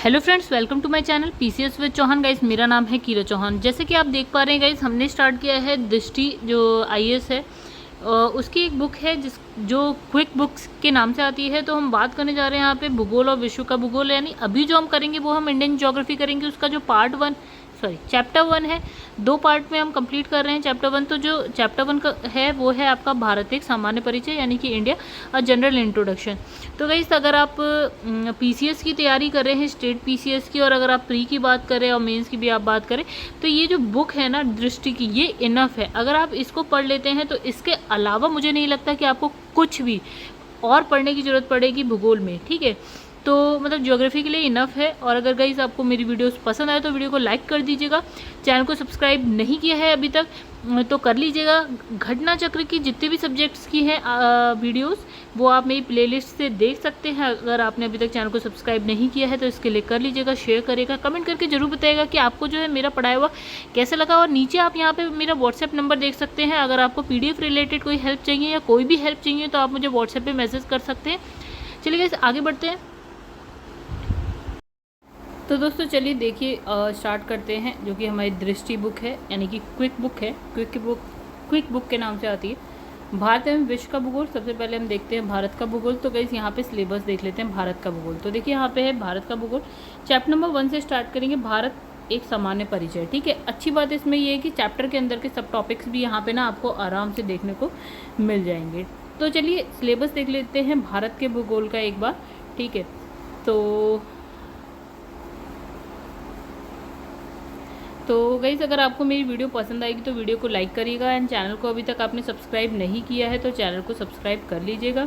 Hello friends, welcome to my channel PCS with Chauhan. Guys, मेरा नाम है कीरा चौहान। जैसे कि आप देख पा रहे हैं गाइस, हमने स्टार्ट किया है दृष्टि जो आईएएस है। उसकी एक बुक है जो क्विक बुक्स के नाम से आती है। तो हम बात करने जा रहे हैं यहाँ पे भूगोल और विश्व का भूगोल, यानी अभी जो हम करेंगे वो हम इंडियन ज्योग्राफी करेंगे। उसका जो चैप्टर 1 है, 2 पार्ट में हम कंप्लीट कर रहे हैं चैप्टर 1। तो जो चैप्टर 1 का है वो है आपका भारत एक सामान्य परिचय, यानी कि इंडिया अ जनरल इंट्रोडक्शन। तो गाइस, अगर आप पीसीएस की तैयारी कर रहे हैं, स्टेट पीसीएस की, और अगर आप प्री की बात करें और मेंस की भी आप बात करें, तो ये जो बुक है ना दृष्टि की, ये इनफ है। अगर आप इसको पढ़ लेते हैं तो इसके अलावा मुझे नहीं लगता कि आपको कुछ भी और पढ़ने की ज़रूरत पड़ेगी भूगोल में। ठीक है, तो मतलब ज्योग्राफी के लिए इनफ है। और अगर गाइस आपको मेरी वीडियोस पसंद आए तो वीडियो को लाइक कर दीजिएगा। चैनल को सब्सक्राइब नहीं किया है अभी तक तो कर लीजिएगा। घटना चक्र की जितने भी सब्जेक्ट्स की हैं वीडियोस, वो आप मेरी प्लेलिस्ट से देख सकते हैं। अगर आपने अभी तक चैनल को सब्सक्राइब नहीं किया है तो इसके लिए कर लीजिएगा, शेयर करिएगा, कमेंट करके जरूर बताइएगा कि आपको जो है मेरा पढ़ाया हुआ कैसा लगा। और नीचे आप यहाँ पे मेरा व्हाट्सएप नंबर देख सकते हैं। अगर आपको पीडीएफ रिलेटेड कोई हेल्प चाहिए या कोई भी हेल्प चाहिए तो आप मुझे व्हाट्सएप पर मैसेज कर सकते हैं। चलिए गाइस, आगे बढ़ते हैं। तो दोस्तों चलिए देखिए, स्टार्ट करते हैं। जो कि हमारी दृष्टि बुक है, यानी कि क्विक बुक है। क्विक बुक के नाम से आती है। भारत एवं विश्व का भूगोल। सबसे पहले हम देखते हैं भारत का भूगोल। तो गाइस यहाँ पे सिलेबस देख लेते हैं भारत का भूगोल। तो देखिए यहाँ पे है भारत का भूगोल। चैप्टर नंबर 1 से स्टार्ट करेंगे, भारत एक सामान्य परिचय। ठीक है, अच्छी बात इसमें ये है कि चैप्टर के अंदर के सब टॉपिक्स भी यहाँ पे ना आपको आराम से देखने को मिल जाएंगे। तो चलिए सिलेबस देख लेते हैं भारत के भूगोल का एक बार। ठीक है, तो गाइज़, अगर आपको मेरी वीडियो पसंद आएगी तो वीडियो को लाइक करिएगा। एंड चैनल को अभी तक आपने सब्सक्राइब नहीं किया है तो चैनल को सब्सक्राइब कर लीजिएगा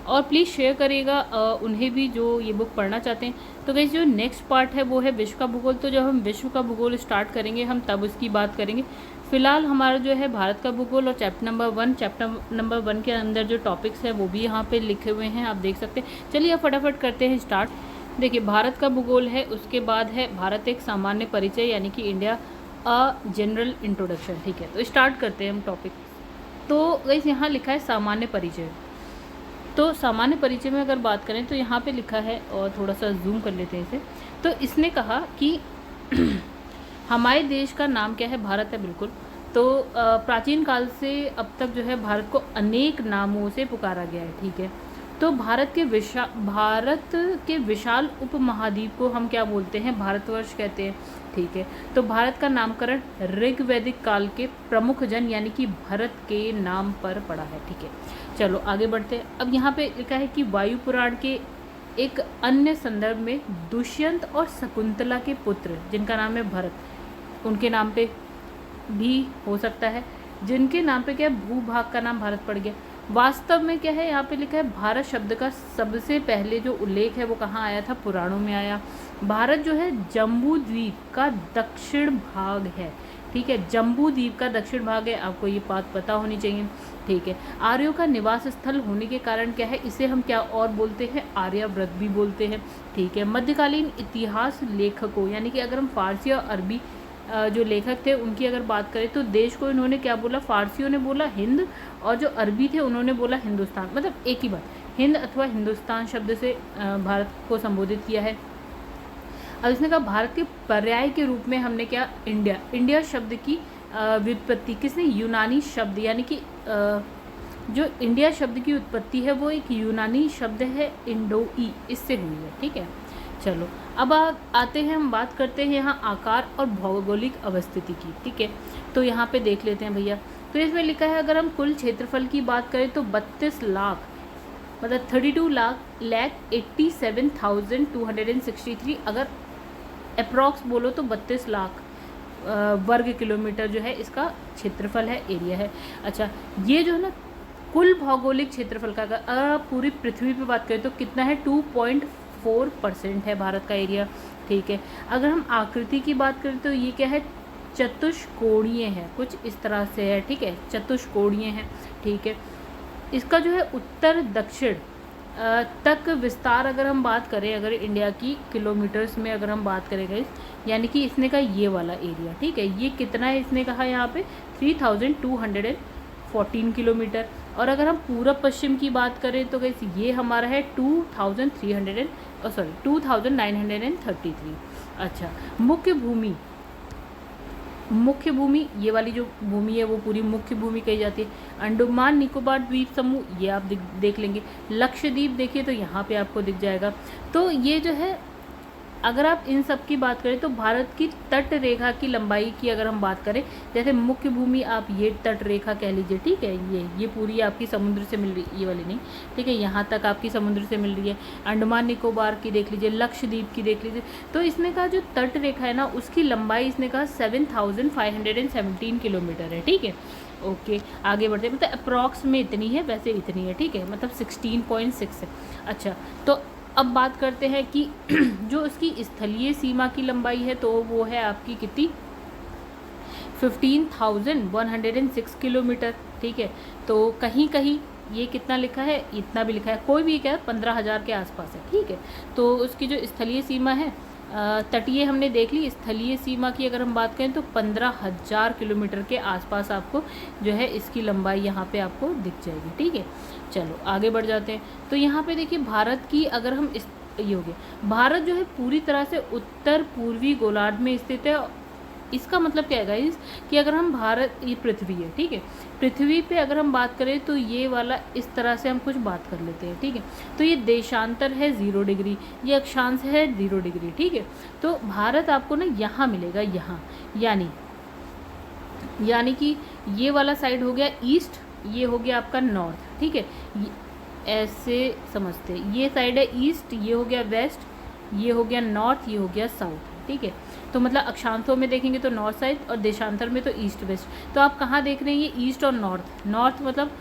और प्लीज़ शेयर करिएगा उन्हें भी जो ये बुक पढ़ना चाहते हैं। तो गाइज़, जो नेक्स्ट पार्ट है वो है विश्व का भूगोल। तो जब हम विश्व का भूगोल स्टार्ट करेंगे हम तब उसकी बात करेंगे। फिलहाल हमारा जो है भारत का भूगोल और चैप्टर नंबर 1 के अंदर जो टॉपिक्स है वो भी यहाँ पे लिखे हुए हैं, आप देख सकते हैं। चलिए अब फटाफट करते हैं स्टार्ट। देखिए, भारत का भूगोल है, उसके बाद है भारत एक सामान्य परिचय, यानी कि इंडिया अ जनरल इंट्रोडक्शन। ठीक है, तो स्टार्ट करते हैं हम टॉपिक। तो गाइस यहाँ लिखा है सामान्य परिचय। तो सामान्य परिचय में अगर बात करें तो यहाँ पे लिखा है, और थोड़ा सा जूम कर लेते हैं इसे। तो इसने कहा कि हमारे देश का नाम क्या है, भारत है बिल्कुल। तो प्राचीन काल से अब तक जो है भारत को अनेक नामों से पुकारा गया है। ठीक है, तो भारत के विशाल उपमहाद्वीप को हम क्या बोलते हैं, भारतवर्ष कहते हैं। ठीक है, तो भारत का नामकरण ऋग्वैदिक काल के प्रमुख जन यानी कि भरत के नाम पर पड़ा है। ठीक है, चलो आगे बढ़ते हैं। अब यहाँ पे लिखा है कि वायु पुराण के एक अन्य संदर्भ में दुष्यंत और शकुंतला के पुत्र जिनका नाम है भरत, उनके नाम पे भी हो सकता है, जिनके नाम पे क्या भूभाग का नाम भारत पड़ गया। वास्तव में क्या है, यहाँ पे लिखा है भारत शब्द का सबसे पहले जो उल्लेख है वो कहाँ आया था, पुराणों में आया। भारत जो है जम्बू द्वीप का दक्षिण भाग है। ठीक है, जम्बू द्वीप का दक्षिण भाग है, आपको ये बात पता होनी चाहिए। ठीक है, आर्यों का निवास स्थल होने के कारण क्या है, इसे हम क्या और बोलते हैं, आर्यावर्त भी बोलते हैं। ठीक है, मध्यकालीन इतिहास लेखकों, यानी कि अगर हम फारसी और अरबी जो लेखक थे उनकी अगर बात करें तो देश को इन्होंने क्या बोला, फारसियों ने बोला हिंद, और जो अरबी थे उन्होंने बोला हिंदुस्तान। मतलब एक ही बात, हिंद अथवा हिंदुस्तान शब्द से भारत को संबोधित किया है। अब इसने कहा भारत के पर्याय के रूप में हमने क्या, इंडिया शब्द की व्युत्पत्ति किसने, यूनानी शब्द, यानी कि जो इंडिया शब्द की उत्पत्ति है वो एक यूनानी शब्द है, इंडोई, इससे हुई है। ठीक है, चलो अब आते हैं, हम बात करते हैं यहाँ आकार और भौगोलिक अवस्थिति की। ठीक है, तो यहाँ पे देख लेते हैं भैया। तो इसमें लिखा है अगर हम कुल क्षेत्रफल की बात करें तो 32 लाख, मतलब 32,87,263, अगर अप्रॉक्स बोलो तो 32 लाख वर्ग किलोमीटर जो है इसका क्षेत्रफल है, एरिया है। अच्छा, ये जो है ना कुल भौगोलिक क्षेत्रफल का, अगर आप पूरी पृथ्वी पे बात करें तो कितना है, 2.4% है भारत का एरिया। ठीक है, अगर हम आकृति की बात करें तो ये क्या है, चतुष्कोणीय है, कुछ इस तरह से है। ठीक है, चतुष्कोणीय है। ठीक है, इसका जो है उत्तर दक्षिण तक विस्तार अगर हम बात करें, अगर इंडिया की किलोमीटर्स में अगर हम बात करें गाइस, यानी कि इसने कहा ये वाला एरिया। ठीक है, ये कितना है, इसने कहा यहाँ पे 3214 किलोमीटर। और अगर हम पूरब पश्चिम की बात करें तो गाइस ये हमारा है 2933। अच्छा, मुख्य भूमि ये वाली जो भूमि है वो पूरी मुख्य भूमि कही जाती है। अंडमान निकोबार द्वीप समूह ये आप देख लेंगे। लक्षद्वीप देखिए तो यहाँ पे आपको दिख जाएगा। तो ये जो है, अगर आप इन सब की बात करें तो भारत की तट रेखा की लंबाई की अगर हम बात करें, जैसे मुख्य भूमि आप ये तट रेखा कह लीजिए, ठीक है, ये पूरी आपकी समुद्र से मिल रही, ये वाली नहीं, ठीक है, यहाँ तक आपकी समुद्र से मिल रही है। अंडमान निकोबार की देख लीजिए, लक्षद्वीप की देख लीजिए। तो इसने कहा जो तट रेखा है ना उसकी लंबाई इसने कहा 7517 किलोमीटर है, ठीक है। ओके, आगे बढ़ते हैं। मतलब अप्रॉक्स में इतनी है, वैसे इतनी है, ठीक है, मतलब 16.6 है। अच्छा, तो अब बात करते हैं कि जो उसकी स्थलीय सीमा की लंबाई है तो वो है आपकी कितनी, 15,106 किलोमीटर, ठीक है। तो कहीं कहीं ये कितना लिखा है, इतना भी लिखा है, कोई भी क्या 15,000 के आसपास है, ठीक है। तो उसकी जो स्थलीय सीमा है, तटीय हमने देख ली, स्थलीय सीमा की अगर हम बात करें तो 15,000 किलोमीटर के आसपास आपको जो है इसकी लंबाई यहाँ पे आपको दिख जाएगी, ठीक है। चलो आगे बढ़ जाते हैं। तो यहाँ पे देखिए भारत की अगर हम ये हो गया, भारत जो है पूरी तरह से उत्तर पूर्वी गोलार्ध में स्थित है। इसका मतलब क्या है गाइस कि अगर हम भारत, ये पृथ्वी है, ठीक है, पृथ्वी पे अगर हम बात करें तो ये वाला इस तरह से हम कुछ बात कर लेते हैं, ठीक है। तो ये देशांतर है 0 डिग्री, ये अक्षांश है 0 डिग्री, ठीक है। तो भारत आपको ना यहाँ मिलेगा, यहाँ, यानी कि ये वाला साइड हो गया ईस्ट, ये हो गया आपका नॉर्थ, ठीक है, ऐसे समझते हैं। ये साइड है ईस्ट, ये हो गया वेस्ट, ये हो गया नॉर्थ, ये हो गया साउथ, ठीक है। तो मतलब अक्षांशों में देखेंगे तो नॉर्थ साइड और देशांतर में तो ईस्ट वेस्ट। तो आप कहाँ देख रहे हैं, ये ईस्ट और नॉर्थ, नॉर्थ मतलब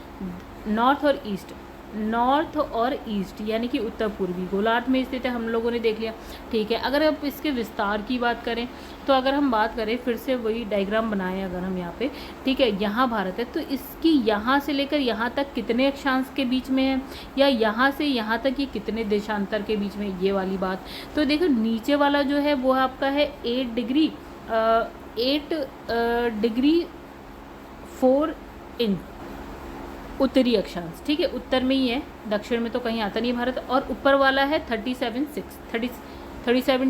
नॉर्थ और ईस्ट, नॉर्थ और ईस्ट यानी कि उत्तर पूर्वी गोलार्ध में स्थित है, हम लोगों ने देख लिया, ठीक है। अगर अब इसके विस्तार की बात करें तो अगर हम बात करें, फिर से वही डायग्राम बनाएं अगर हम यहाँ पे, ठीक है, यहाँ भारत है तो इसकी यहाँ से लेकर यहाँ तक कितने अक्षांश के बीच में है, या यहाँ से यहाँ तक ये कितने देशांतर के बीच में, ये वाली बात। तो देखो नीचे वाला जो है वो आपका है 8 डिग्री 4 इंच उत्तरी अक्षांश, ठीक है, उत्तर में ही है, दक्षिण में तो कहीं आता नहीं भारत। और ऊपर वाला है 37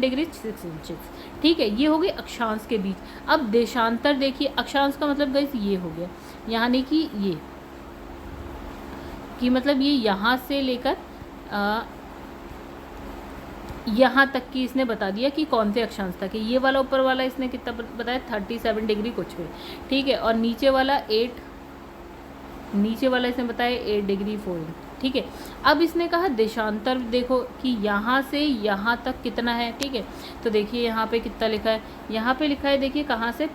डिग्री 6 इंचेस, ठीक है। ये हो गए अक्षांश के बीच। अब देशांतर देखिए, अक्षांश का मतलब गाइस ये हो गया, यानी कि ये कि मतलब ये यहाँ से लेकर यहाँ तक की इसने बता दिया कि कौन से अक्षांश तक है। ये वाला ऊपर वाला इसने कितना बताया, 37 डिग्री कुछ भी, ठीक है। और नीचे वाला इसने बताया 8 डिग्री 4 इंच, ठीक है। अब इसने कहा देशांतर देखो कि यहाँ से यहाँ तक कितना है, ठीक है। तो देखिए यहाँ पे कितना लिखा है, यहाँ पे लिखा है, देखिए कहाँ से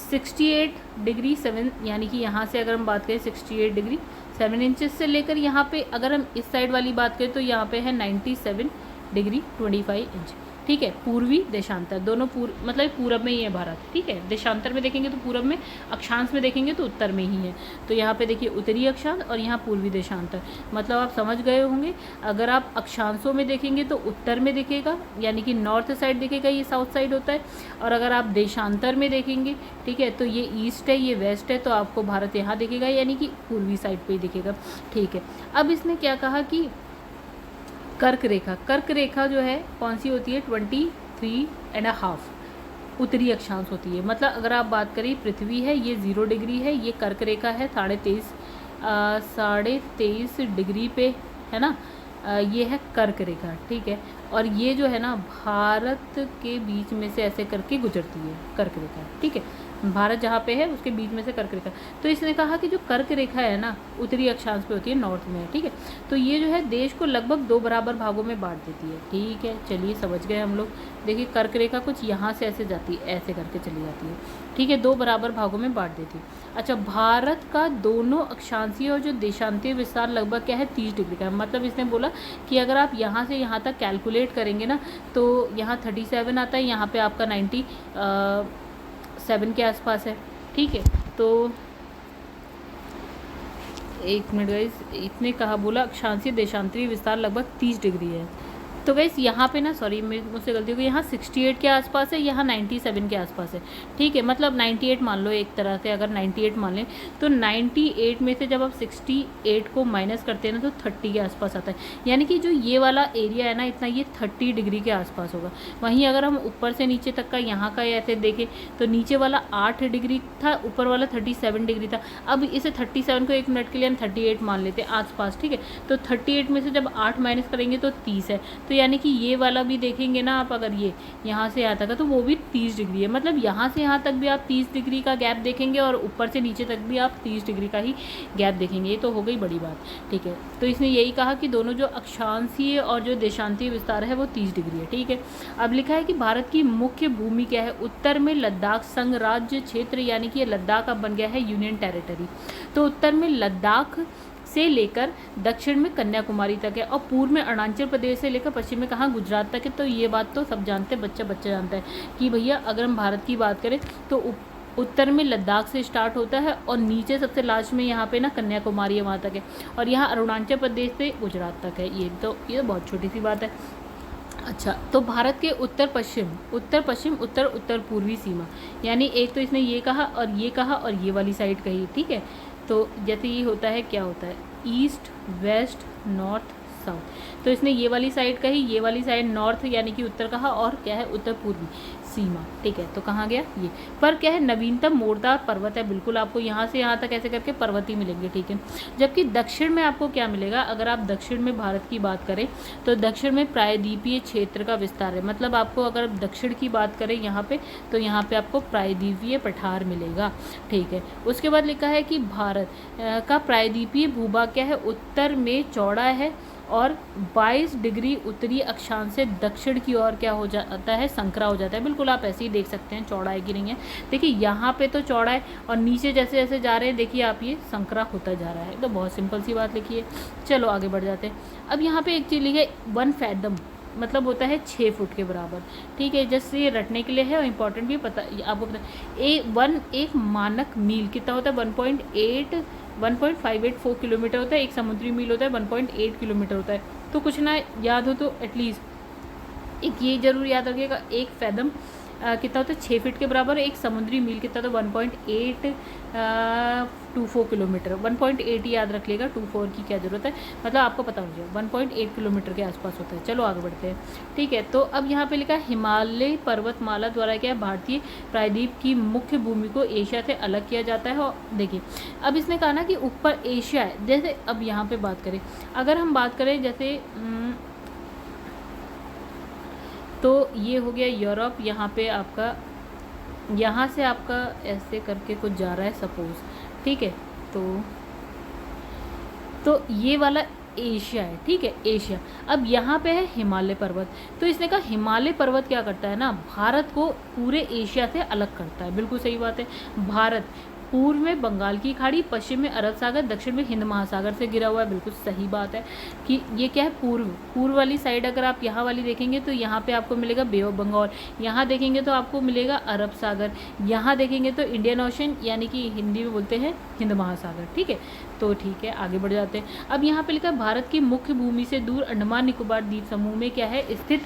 68 डिग्री 7, यानी कि यहाँ से अगर हम बात करें 68 डिग्री 7 इंचेस से लेकर यहाँ पे अगर हम इस साइड वाली बात करें तो यहाँ पे है 97 डिग्री 25 इंच, ठीक है। पूर्वी देशांतर दोनों मतलब पूरब में ही है भारत, ठीक है। देशांतर में देखेंगे तो पूरब में, अक्षांश में देखेंगे तो उत्तर में ही है। तो यहाँ पे देखिए उत्तरी अक्षांश और यहाँ पूर्वी देशांतर, मतलब आप समझ गए होंगे। अगर आप अक्षांशों में देखेंगे तो उत्तर में दिखेगा, यानी कि नॉर्थ साइड दिखेगा, ये साउथ साइड होता है। और अगर आप देशांतर में देखेंगे, ठीक है, तो ये ईस्ट है, ये वेस्ट है, तो आपको भारत यहाँ दिखेगा, यानी कि पूर्वी साइड पर ही दिखेगा, ठीक है। अब इसने क्या कहा कि कर्क रेखा जो है कौन सी होती है, 23.5 उत्तरी अक्षांश होती है। मतलब अगर आप बात करें पृथ्वी है ये 0 डिग्री है, ये कर्क रेखा है 23.5 डिग्री पे है ना, ये है कर्क रेखा, ठीक है। और ये जो है ना भारत के बीच में से ऐसे करके गुजरती है कर्क रेखा, ठीक है। भारत जहाँ पे है उसके बीच में से कर्क रेखा। तो इसने कहा कि जो कर्क रेखा है ना उत्तरी अक्षांश पे होती है, नॉर्थ में है, ठीक है। तो ये जो है देश को लगभग 2 बराबर भागों में बांट देती है, ठीक है। चलिए समझ गए हम लोग। देखिए कर्क रेखा कुछ यहाँ से ऐसे जाती है, ऐसे करके चली जाती है, ठीक है, 2 बराबर भागों में बांट देती है। अच्छा, भारत का दोनों अक्षांशीय और जो देशांतीय विस्तार लगभग क्या है 30 डिग्री का है। मतलब इसने बोला कि अगर आप यहाँ से यहाँ तक कैलकुलेट करेंगे ना तो यहाँ 37 आता है, यहाँ पे आपका 97 के आसपास है, ठीक है। तो एक मिनट गाइस, इसने कहा बोला अक्षांशीय देशांतरीय विस्तार लगभग 30 डिग्री है। तो गाइस यहाँ पे ना, सॉरी मुझसे गलती हो गई, यहाँ 68 के आसपास है, यहाँ 97 के आसपास है, ठीक है। मतलब 98 मान लो एक तरह से, अगर 98 मान लें तो 98 में से जब आप 68 को माइनस करते हैं ना तो 30 के आसपास आता है। यानी कि जो ये वाला एरिया है ना इतना, ये 30 डिग्री के आसपास होगा। वहीं अगर हम ऊपर से नीचे तक का यहाँ का ऐसे देखें तो नीचे वाला 8 डिग्री था, ऊपर वाला 37 डिग्री था। अब इसे 37 को 1 मिनट के लिए हम 38 मान लेते हैं आसपास, ठीक है। तो 38 में से जब 8 माइनस करेंगे तो 30 है। तो यानी कि ये वाला भी देखेंगे ना आप, अगर ये यहाँ से यहाँ तक है तो वो भी 30 डिग्री है। मतलब यहाँ से यहाँ तक भी आप 30 डिग्री का गैप देखेंगे और ऊपर से नीचे तक भी आप 30 डिग्री का ही गैप देखेंगे। ये तो हो गई बड़ी बात, ठीक है। तो इसने यही कहा कि दोनों जो अक्षांशीय और जो देशांतीय विस्तार है वो 30 डिग्री है, ठीक है। अब लिखा है कि भारत की मुख्य भूमि क्या है, उत्तर में लद्दाख संघ राज्य क्षेत्र, यानी कि ये लद्दाख अब बन गया है यूनियन टेरिटरी। तो उत्तर में लद्दाख से लेकर दक्षिण में कन्याकुमारी तक है, और पूर्व में अरुणाचल प्रदेश से लेकर पश्चिम में कहाँ, गुजरात तक है। तो ये बात तो सब जानते हैं, बच्चा बच्चा जानता है कि भैया अगर हम भारत की बात करें तो उत्तर में लद्दाख से स्टार्ट होता है और नीचे सबसे लास्ट में यहाँ पे ना कन्याकुमारी है, वहाँ तक है, और यहाँ अरुणाचल प्रदेश से गुजरात तक है। ये तो बहुत छोटी सी बात है। अच्छा, तो भारत के उत्तर पश्चिम, उत्तर उत्तर पूर्वी सीमा, यानी एक तो इसने ये कहा और ये कहा और ये वाली साइड कही, ठीक है। तो जैसे ये होता है, क्या होता है, ईस्ट वेस्ट नॉर्थ साउथ। तो इसने ये वाली साइड कही, ये वाली साइड नॉर्थ यानी कि उत्तर कहा, और क्या है, उत्तर पूर्वी सीमा, ठीक है। तो कहाँ गया ये, पर क्या है, नवीनतम मोड़दार पर्वत है। बिल्कुल आपको यहाँ से यहाँ तक ऐसे करके पर्वत ही मिलेंगे, ठीक है। जबकि दक्षिण में आपको क्या मिलेगा, अगर आप दक्षिण में भारत की बात करें तो दक्षिण में प्रायद्वीपीय क्षेत्र का विस्तार है। मतलब आपको अगर दक्षिण की बात करें यहाँ पे, तो यहाँ पे आपको प्रायद्वीपीय पठार मिलेगा, ठीक है। उसके बाद लिखा है कि भारत का प्रायद्वीपीय भूभाग क्या है, उत्तर में चौड़ा है और 22 डिग्री उत्तरी अक्षांश से दक्षिण की ओर क्या हो जाता है, संकरा हो जाता है। बिल्कुल आप ऐसे ही देख सकते हैं चौड़ा है कि नहीं है। देखिए यहाँ पे तो चौड़ा है और नीचे जैसे जैसे जा रहे हैं देखिए आप, ये संकरा होता जा रहा है। तो बहुत सिंपल सी बात लिखी है। चलो आगे बढ़ जाते हैं। अब यहाँ पे एक चीज़ लिखी है 1 फैदम, मतलब होता है 6 फुट के बराबर, ठीक है। जैसे ये रटने के लिए है और इम्पॉर्टेंट भी पता आपको पता। एक मानक मील कितना होता है, 1.584 किलोमीटर होता है। एक समुद्री मील होता है 1.8 किलोमीटर होता है। तो कुछ ना याद हो तो एटलीस्ट एक ये जरूर याद रखिएगा, एक फैदम कितना होता है, 6 फीट के बराबर। एक समुद्री मील कितना होता है, 1.824 किलोमीटर। 1.8 ही याद रख लेगा, 24 की क्या ज़रूरत है, मतलब आपको पता हो जाए 1.8 किलोमीटर के आसपास होता है। चलो आगे बढ़ते हैं, ठीक है। तो अब यहाँ पे लिखा है हिमालय पर्वतमाला द्वारा क्या है, भारतीय प्रायद्वीप की मुख्य भूमि को एशिया से अलग किया जाता है। और देखिए अब इसने कहा ना कि ऊपर एशिया है। जैसे अब यहाँ पे बात करें, अगर हम बात करें जैसे तो ये हो गया यूरोप, यहाँ पे आपका, यहाँ से आपका ऐसे करके कुछ जा रहा है सपोज, ठीक है। तो ये वाला एशिया है, ठीक है, एशिया। अब यहाँ पे है हिमालय पर्वत। तो इसने कहा हिमालय पर्वत क्या करता है ना, भारत को पूरे एशिया से अलग करता है। बिल्कुल सही बात है। भारत पूर्व में बंगाल की खाड़ी, पश्चिम में अरब सागर, दक्षिण में हिंद महासागर से घिरा हुआ है। बिल्कुल सही बात है कि ये क्या है, पूर्व वाली साइड। अगर आप यहाँ वाली देखेंगे तो यहाँ पे आपको मिलेगा बे ऑफ बंगाल, यहाँ देखेंगे तो आपको मिलेगा अरब सागर, यहाँ देखेंगे तो इंडियन ओशन यानी कि हिंदी में बोलते हैं हिंद महासागर, ठीक है। तो ठीक है आगे बढ़ जाते हैं। अब यहाँ पे लिखा है भारत की मुख्य भूमि से दूर अंडमान निकोबार द्वीप समूह में क्या है स्थित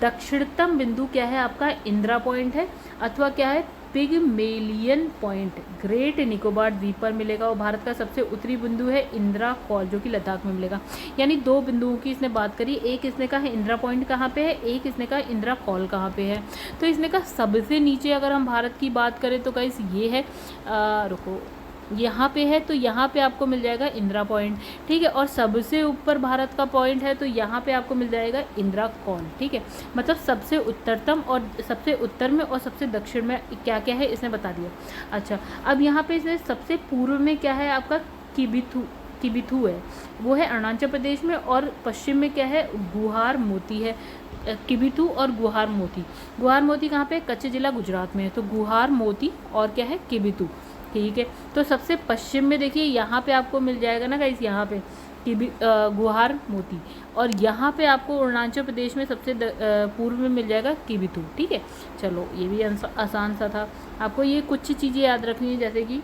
दक्षिणतम बिंदु क्या है आपका, इंदिरा पॉइंट है, अथवा क्या है, पिगमेलियन पॉइंट ग्रेट निकोबार द्वीप पर मिलेगा। और भारत का सबसे उत्तरी बिंदु है इंदिरा कॉल, जो कि लद्दाख में मिलेगा। यानी 2 बिंदुओं की इसने बात करी, एक इसने कहा है इंदिरा पॉइंट कहाँ पे है, एक इसने कहा इंदिरा कॉल कहाँ पे है। तो इसने कहा सबसे नीचे अगर हम भारत की बात करें तो गाइस ये है, रुको, यहाँ पे है, तो यहाँ पे आपको मिल जाएगा इंदिरा पॉइंट, ठीक है। और सबसे ऊपर भारत का पॉइंट है तो यहाँ पे आपको मिल जाएगा इंदिरा कॉल, ठीक है। मतलब सबसे उत्तरतम और सबसे उत्तर में और सबसे दक्षिण में क्या क्या है इसने बता दिया। अच्छा, अब यहाँ पे इसने सबसे पूर्व में क्या है आपका, किबिथू है, वो है अरुणाचल प्रदेश में। और पश्चिम में क्या है, गुहार मोती है। किबिथू और गुहार मोती कहाँ पे, कच्छ जिला गुजरात में है। तो गुहार मोती और क्या है, किबिथू, ठीक है। तो सबसे पश्चिम में देखिए यहाँ पे आपको मिल जाएगा ना गाइस, यहाँ पे गुहार मोती, और यहाँ पे आपको अरुणाचल प्रदेश में सबसे पूर्व में मिल जाएगा किबिथू, ठीक है। चलो ये भी आसान सा था। आपको ये कुछ चीज़ें याद रखनी है, जैसे कि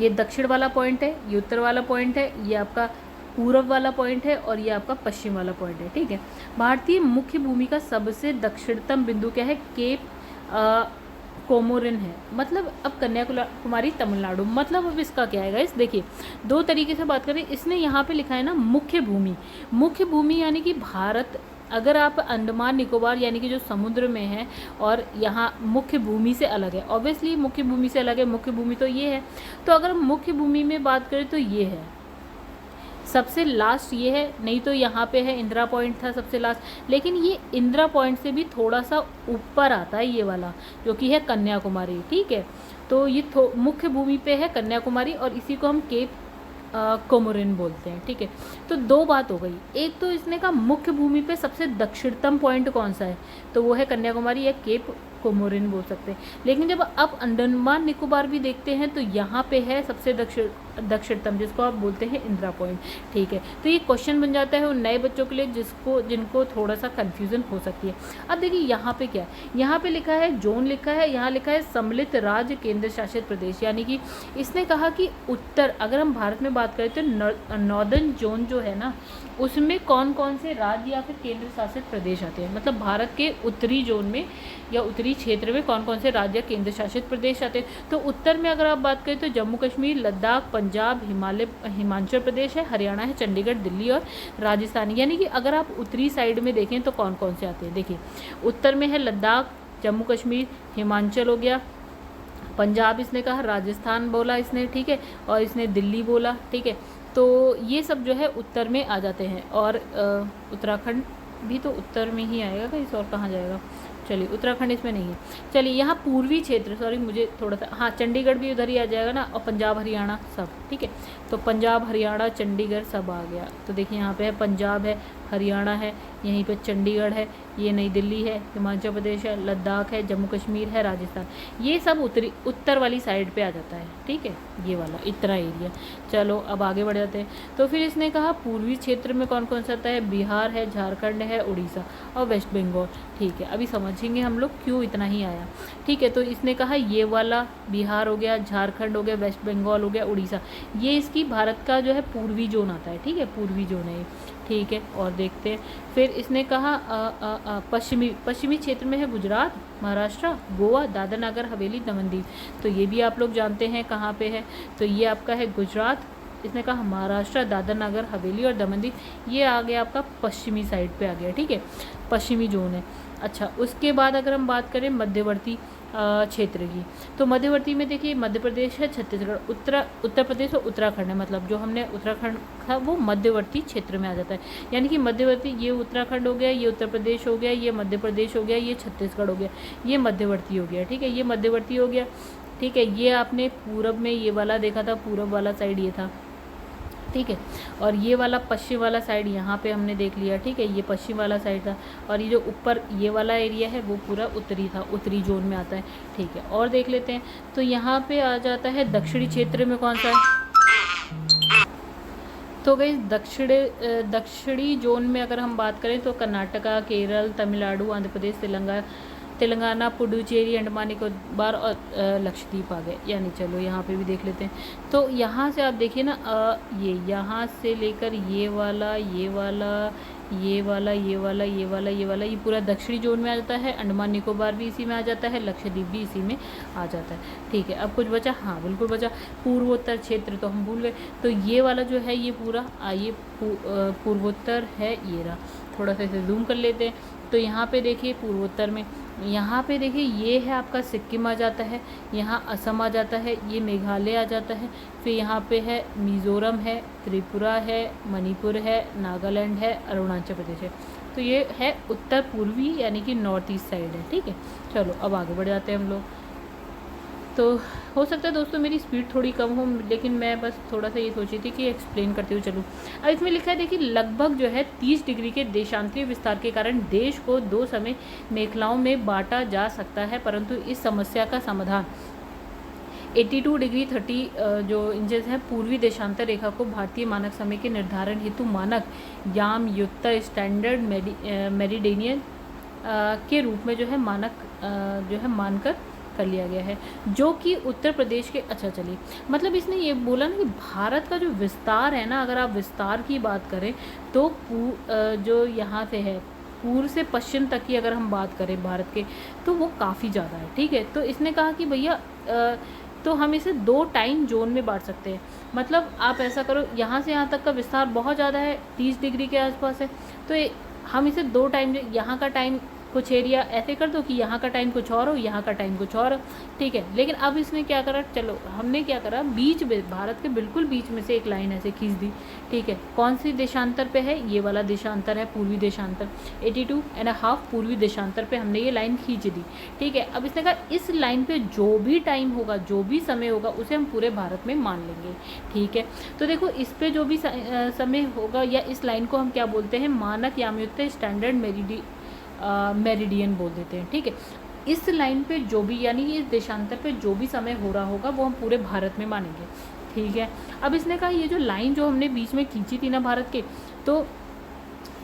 ये दक्षिण वाला पॉइंट है, ये उत्तर वाला पॉइंट है, ये आपका पूर्व वाला पॉइंट है और ये आपका पश्चिम वाला पॉइंट है, ठीक है। भारतीय मुख्य भूमि का सबसे दक्षिणतम बिंदु क्या है? केप कोमोरिन है। मतलब अब कन्याकुमारी तमिलनाडु, मतलब अब इसका क्या है गाइस, देखिए दो तरीके से बात करें। इसने यहाँ पे लिखा है ना मुख्य भूमि, मुख्य भूमि यानी कि भारत, अगर आप अंडमान निकोबार यानी कि जो समुद्र में है और यहाँ मुख्य भूमि से अलग है, ऑब्वियसली मुख्य भूमि से अलग है, मुख्य भूमि तो ये है। तो अगर हम मुख्य भूमि में बात करें तो ये है, सबसे लास्ट ये है, नहीं तो यहाँ पे है इंदिरा पॉइंट था सबसे लास्ट, लेकिन ये इंदिरा पॉइंट से भी थोड़ा सा ऊपर आता है ये वाला, जो कि है कन्याकुमारी, ठीक है। तो ये मुख्य भूमि पे है कन्याकुमारी और इसी को हम केप कोमोरिन बोलते हैं, ठीक है। तो दो बात हो गई, एक तो इसने कहा मुख्य भूमि पे सबसे दक्षिणतम पॉइंट कौन सा है, तो वो है कन्याकुमारी या केप कोमोरिन बोल सकते हैं। लेकिन जब आप अंडमान निकोबार भी देखते हैं तो यहाँ पे है सबसे दक्षिणतम, जिसको आप बोलते हैं इंदिरा पॉइंट, ठीक है। तो ये क्वेश्चन बन जाता है उन नए बच्चों के लिए जिनको थोड़ा सा कन्फ्यूज़न हो सकती है। अब देखिए यहाँ पे क्या है, यहाँ पे लिखा है जोन, लिखा है यहाँ, लिखा है सम्मिलित राज्य केंद्र शासित प्रदेश, यानी कि इसने कहा कि उत्तर, अगर हम भारत में बात करें तो नॉर्दर्न जोन जो है ना, उसमें कौन कौन से राज्य या फिर केंद्र शासित प्रदेश आते हैं। मतलब भारत के उत्तरी जोन में या उत्तरी क्षेत्र में कौन कौन से राज्य या केंद्र शासित प्रदेश आते हैं। तो उत्तर में अगर आप बात करें तो जम्मू कश्मीर, लद्दाख, पंजाब, हिमाचल प्रदेश है, हरियाणा है, चंडीगढ़, दिल्ली और राजस्थान। यानी कि अगर आप उत्तरी साइड में देखें तो कौन कौन से आते हैं, देखिए उत्तर में है लद्दाख, जम्मू कश्मीर, हिमाचल हो गया, पंजाब इसने कहा, राजस्थान बोला इसने, ठीक है, और इसने दिल्ली बोला, ठीक है। तो ये सब जो है उत्तर में आ जाते हैं। और उत्तराखंड भी तो उत्तर में ही आएगा, कहीं और कहाँ जाएगा, चलिए उत्तराखंड इसमें नहीं है। चलिए यहाँ पूर्वी क्षेत्र, सॉरी मुझे थोड़ा सा, हाँ चंडीगढ़ भी उधर ही आ जाएगा ना, और पंजाब हरियाणा सब, ठीक है। तो पंजाब हरियाणा चंडीगढ़ सब आ गया। तो देखिए यहाँ पे है पंजाब है, हरियाणा है, यहीं पे चंडीगढ़ है, ये नई दिल्ली है, हिमाचल प्रदेश है, लद्दाख है, जम्मू कश्मीर है, राजस्थान, ये सब उत्तर वाली साइड पे आ जाता है, ठीक है, ये वाला इतना एरिया। चलो अब आगे बढ़ जाते हैं। तो फिर इसने कहा पूर्वी क्षेत्र में कौन कौन सा आता है, बिहार है, झारखंड है, उड़ीसा और वेस्ट बंगाल, ठीक है। अभी समझेंगे हम लोग क्यों इतना ही आया, ठीक है। तो इसने कहा ये वाला बिहार हो गया, झारखंड हो गया, वेस्ट बंगाल हो गया, उड़ीसा, ये इसकी भारत का जो है पूर्वी जोन आता है, ठीक है, पूर्वी जोन है, ठीक है। और देखते हैं फिर इसने कहा पश्चिमी क्षेत्र में है गुजरात, महाराष्ट्र, गोवा, दादर नगर हवेली, दमन दीव। तो ये भी आप लोग जानते हैं कहाँ पे है, तो ये आपका है गुजरात, इसने कहा महाराष्ट्र, दादर नगर हवेली और दमन दीव, ये आ गया आपका पश्चिमी साइड पे आ गया, ठीक है, पश्चिमी जोन है। अच्छा उसके बाद अगर हम बात करें मध्यवर्ती क्षेत्र की, तो मध्यवर्ती में देखिए मध्य प्रदेश है, छत्तीसगढ़, उत्तर प्रदेश और उत्तराखंड है। मतलब जो हमने उत्तराखंड था वो मध्यवर्ती क्षेत्र में आ जाता है, यानी कि मध्यवर्ती, ये उत्तराखंड हो गया, ये उत्तर प्रदेश हो गया, ये मध्य प्रदेश हो गया, ये छत्तीसगढ़ हो गया, ये मध्यवर्ती हो गया, ठीक है, ये मध्यवर्ती हो गया, ठीक है। ये आपने पूरब में ये वाला देखा था, पूरब वाला साइड ये था, ठीक है। और ये वाला पश्चिम वाला साइड यहाँ पे हमने देख लिया, ठीक है, ये पश्चिम वाला साइड था। और ये जो ऊपर ये वाला एरिया है वो पूरा उत्तरी था, उत्तरी जोन में आता है, ठीक है। और देख लेते हैं तो यहाँ पे आ जाता है दक्षिणी क्षेत्र में कौन सा है, तो गई दक्षिणी जोन में अगर हम बात करें तो कर्नाटका, केरल, तमिलनाडु, आंध्र प्रदेश, तेलंगाना, पुडुचेरी, अंडमान निकोबार और लक्षद्वीप आ गए। यानी चलो यहाँ पे भी देख लेते हैं। तो यहाँ से आप देखिए ना, ये यहाँ से लेकर ये वाला, ये वाला, ये वाला, ये वाला, ये वाला, ये वाला, ये पूरा दक्षिणी जोन में आ जाता है। अंडमान निकोबार भी इसी में आ जाता है, लक्षद्वीप भी इसी में आ जाता है, ठीक है। अब कुछ बचा, हाँ बिल्कुल बचा, पूर्वोत्तर क्षेत्र तो हम भूल गए। तो ये वाला जो है ये पूरा ये पूर्वोत्तर है, ये रहा। थोड़ा सा इसे जूम कर लेते हैं। तो यहाँ पे देखिए पूर्वोत्तर में, यहाँ पे देखिए ये है आपका सिक्किम आ जाता है, यहाँ असम आ जाता है, ये मेघालय आ जाता है, फिर यहाँ पे है मिज़ोरम है, त्रिपुरा है, मणिपुर है, नागालैंड है, अरुणाचल प्रदेश है। तो ये है उत्तर पूर्वी यानी कि नॉर्थ ईस्ट साइड है, ठीक है। चलो अब आगे बढ़ जाते हैं हम लोग। तो हो सकता है दोस्तों मेरी स्पीड थोड़ी कम हो, लेकिन मैं बस थोड़ा सा ये सोची थी कि एक्सप्लेन करते हुए चलूँ। अब इसमें लिखा है देखिए लगभग जो है 30 डिग्री के देशांतरीय विस्तार के कारण देश को 2 समय मेखलाओं में बांटा जा सकता है, परंतु इस समस्या का समाधान 82 डिग्री 30 जो इंचेस है पूर्वी देशांतर रेखा को भारतीय मानक समय के निर्धारण हेतु मानक याम युक्त स्टैंडर्ड मेरिडियन के रूप में जो है मानक जो है मानकर कर लिया गया है, जो कि उत्तर प्रदेश के, अच्छा चलिए, मतलब इसने ये बोला ना कि भारत का जो विस्तार है ना, अगर आप विस्तार की बात करें तो जो यहाँ से है पूर्व से पश्चिम तक की अगर हम बात करें भारत के, तो वो काफ़ी ज़्यादा है। ठीक है, तो इसने कहा कि भैया तो हम इसे 2 टाइम जोन में बांट सकते हैं। मतलब आप ऐसा करो, यहाँ से यहाँ तक का विस्तार बहुत ज़्यादा है, 30 डिग्री के आसपास है, तो हम इसे 2 टाइम, यहाँ का टाइम कुछ एरिया ऐसे कर दो कि यहाँ का टाइम कुछ और हो, यहाँ का टाइम कुछ और हो। ठीक है, लेकिन अब इसने क्या करा, चलो हमने क्या करा, बीच में, भारत के बिल्कुल बीच में से एक लाइन ऐसे खींच दी। ठीक है, कौन सी देशांतर पे है, ये वाला देशांतर है, पूर्वी देशांतर, 82.5 पूर्वी देशांतर पे हमने ये लाइन खींच दी। ठीक है, अब इसने कहा इस लाइन पे जो भी टाइम होगा, जो भी समय होगा, उसे हम पूरे भारत में मान लेंगे। ठीक है, तो देखो इस पे जो भी समय होगा, या इस लाइन को हम क्या बोलते हैं, मानक यामयुक्त स्टैंडर्ड मेरिडियन बोल देते हैं। ठीक है, इस लाइन पे जो भी, यानी इस देशांतर पे जो भी समय हो रहा होगा वो हम पूरे भारत में मानेंगे। ठीक है, अब इसने कहा ये जो लाइन जो हमने बीच में खींची थी ना भारत के, तो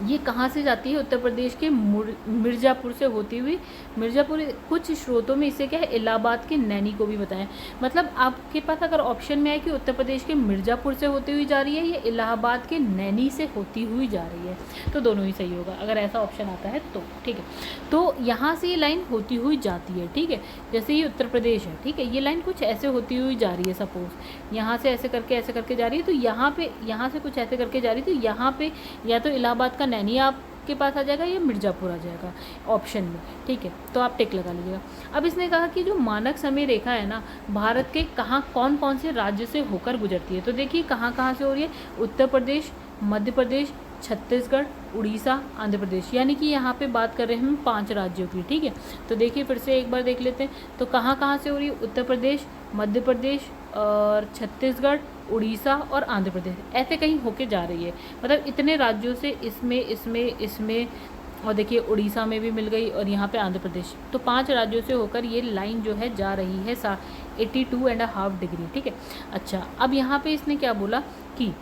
ये कहाँ से जाती है, उत्तर प्रदेश के मिर्ज़ापुर से होती हुई, मिर्ज़ापुर, कुछ स्रोतों में इसे क्या है, इलाहाबाद के नैनी को भी बताया। मतलब आपके पास अगर ऑप्शन में है कि उत्तर प्रदेश के मिर्ज़ापुर से होती हुई जा रही है या इलाहाबाद के नैनी से होती हुई जा रही है, तो दोनों ही सही होगा अगर ऐसा ऑप्शन आता है तो। ठीक है, तो यहाँ से ये लाइन होती हुई जाती है। ठीक है, जैसे ये उत्तर प्रदेश है, ठीक है, ये लाइन कुछ ऐसे होती हुई जा रही है, सपोज यहाँ से ऐसे करके जा रही है, तो यहाँ पे, यहाँ से कुछ ऐसे करके जा रही है, तो यहाँ पे या तो इलाहाबाद का नैनी आपके पास आ जाएगा या मिर्ज़ापुर आ जाएगा ऑप्शन में। ठीक है, तो आप टिक लगा लीजिएगा। अब इसने कहा कि जो मानक समय रेखा है ना, भारत के कहाँ कौन कौन से राज्य से होकर गुजरती है, तो देखिए कहाँ कहाँ से हो रही है, उत्तर प्रदेश, मध्य प्रदेश, छत्तीसगढ़, उड़ीसा, आंध्र प्रदेश, यानी कि यहाँ पे बात कर रहे हैं हम 5 राज्यों की। ठीक है, तो देखिए फिर से एक बार देख लेते हैं, तो कहाँ कहाँ से हो रही है, उत्तर प्रदेश, मध्य प्रदेश और छत्तीसगढ़, उड़ीसा और आंध्र प्रदेश, ऐसे कहीं होके जा रही है। मतलब इतने राज्यों से इसमें और देखिए उड़ीसा में भी मिल गई और यहाँ पे आंध्र प्रदेश, तो 5 राज्यों से होकर ये लाइन जो है जा रही है 82.5 डिग्री। ठीक है, अच्छा अब यहाँ पे इसने क्या बोला कि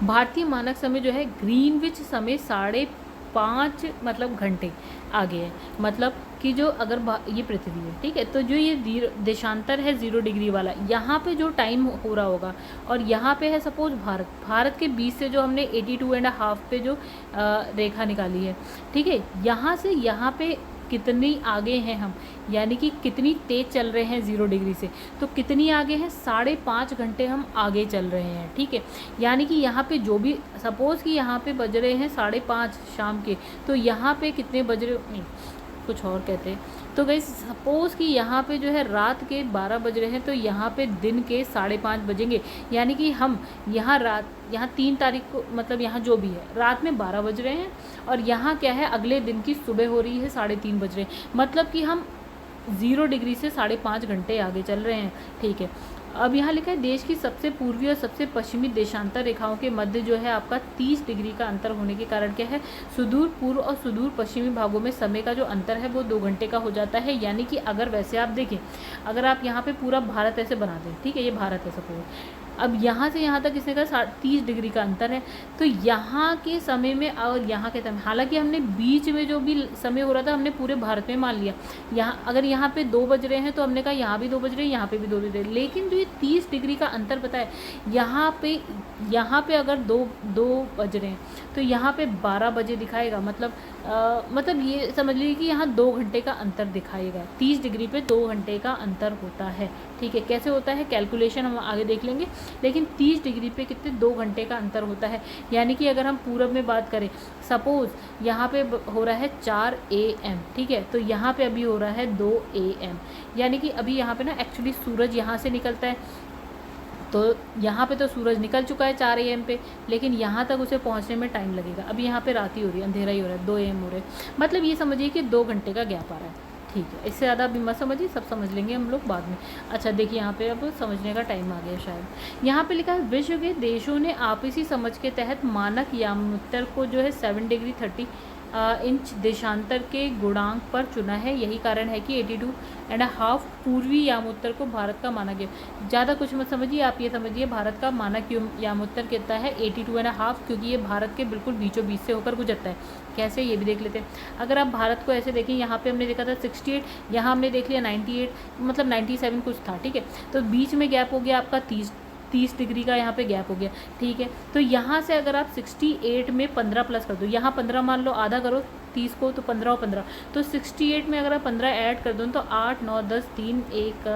भारतीय मानक समय जो है ग्रीनविच समय 5.5 मतलब घंटे आगे है। मतलब कि जो अगर ये पृथ्वी है, ठीक है, तो जो ये देशांतर है 0 डिग्री वाला, यहाँ पे जो टाइम हो रहा होगा और यहाँ पे है सपोज भारत के बीच से जो हमने 82.5 पे जो रेखा निकाली है, ठीक है, यहाँ से यहाँ पे कितनी आगे हैं हम, यानी कि कितनी तेज़ चल रहे हैं 0 डिग्री से, तो कितनी आगे हैं, 5.5 घंटे हम आगे चल रहे हैं। ठीक है, यानी कि यहाँ पे जो भी, सपोज़ कि यहाँ पे बज रहे हैं 5:30 शाम के, तो यहाँ पे कितने बज रहे, नहीं कुछ और कहते हैं, तो गाइस सपोज़ कि यहाँ पे जो है रात के 12 बज रहे हैं, तो यहाँ पे दिन के 5:30 बजेंगे, यानी कि हम यहाँ यहाँ 3 तारीख को, मतलब यहाँ जो भी है रात में 12 बज रहे हैं और यहाँ क्या है अगले दिन की सुबह हो रही है 3:30 बज रहे हैं, मतलब कि हम 0 डिग्री से 5.5 घंटे आगे चल रहे हैं। ठीक है, अब यहाँ लिखा है देश की सबसे पूर्वी और सबसे पश्चिमी देशांतर रेखाओं के मध्य जो है आपका 30 डिग्री का अंतर होने के कारण क्या है, सुदूर पूर्व और सुदूर पश्चिमी भागों में समय का जो अंतर है वो 2 घंटे का हो जाता है। यानी कि अगर वैसे आप देखें, अगर आप यहाँ पे पूरा भारत ऐसे बना दें, ठीक है, ये भारत है सपोज, अब यहाँ से यहाँ तक इसने कहा 30 डिग्री का अंतर है, तो यहाँ के समय में और यहाँ के समय, हालांकि हमने बीच में जो भी समय हो रहा था हमने पूरे भारत में मान लिया, यहाँ अगर यहाँ पे 2 बज रहे हैं तो हमने कहा यहाँ भी 2 बज रहे हैं, यहाँ पे भी 2 बज रहे हैं, लेकिन जो ये 30 डिग्री का अंतर पता है, यहाँ पे अगर 2 बज रहे हैं तो यहाँ पे 12 बजे दिखाएगा, मतलब ये समझ लीजिए कि यहाँ 2 घंटे का अंतर दिखाएगा, 30 डिग्री पे 2 घंटे का अंतर होता है। ठीक है, कैसे होता है कैलकुलेशन हम आगे देख लेंगे, लेकिन 30 डिग्री पे कितने 2 घंटे का अंतर होता है। यानी कि अगर हम पूरब में बात करें, सपोज़ यहाँ पे हो रहा है 4 AM, ठीक है, तो यहाँ पे अभी हो रहा है 2 AM, यानी कि अभी यहाँ पे ना एक्चुअली सूरज यहाँ से निकलता है, तो यहाँ पे तो सूरज निकल चुका है 4 AM पे, लेकिन यहाँ तक उसे पहुँचने में टाइम लगेगा। अभी यहाँ पे रात ही हो रही है, अंधेरा ही हो रहा है, 2 AM हो रहा है, मतलब ये समझिए कि 2 घंटे का गैप आ रहा है। ठीक है, इससे ज़्यादा अभी मत समझिए, सब समझ लेंगे हम लोग बाद में। अच्छा देखिए यहाँ पे अब समझने का टाइम आ गया शायद। यहाँ पे लिखा है विश्व के देशों ने आपसी समझ के तहत मानक यामोत्तर को जो है 7 डिग्री 30 इंच देशांतर के गुणांक पर चुना है। यही कारण है कि 82.5 पूर्वी यामोत्तर को भारत का माना गया। ज़्यादा कुछ मत समझिए, आप ये समझिए भारत का मानक यामोत्तर कितना है 82.5, क्योंकि ये भारत के बिल्कुल बीचों बीच से होकर गुजरता है। कैसे, ये भी देख लेते हैं। अगर आप भारत को ऐसे देखें, यहाँ पे हमने देखा था 68, यहाँ हमने देख लिया 98, मतलब 97 कुछ था, ठीक है। तो बीच में गैप हो गया आपका 30 डिग्री का, यहाँ पे गैप हो गया, ठीक है। तो यहाँ से अगर आप 68 में 15 प्लस कर दो, यहाँ 15 मान लो, आधा करो 30 को, तो 15 और 15, तो 68 में अगर आप 15 ऐड कर दो तो 8 9 10 3 1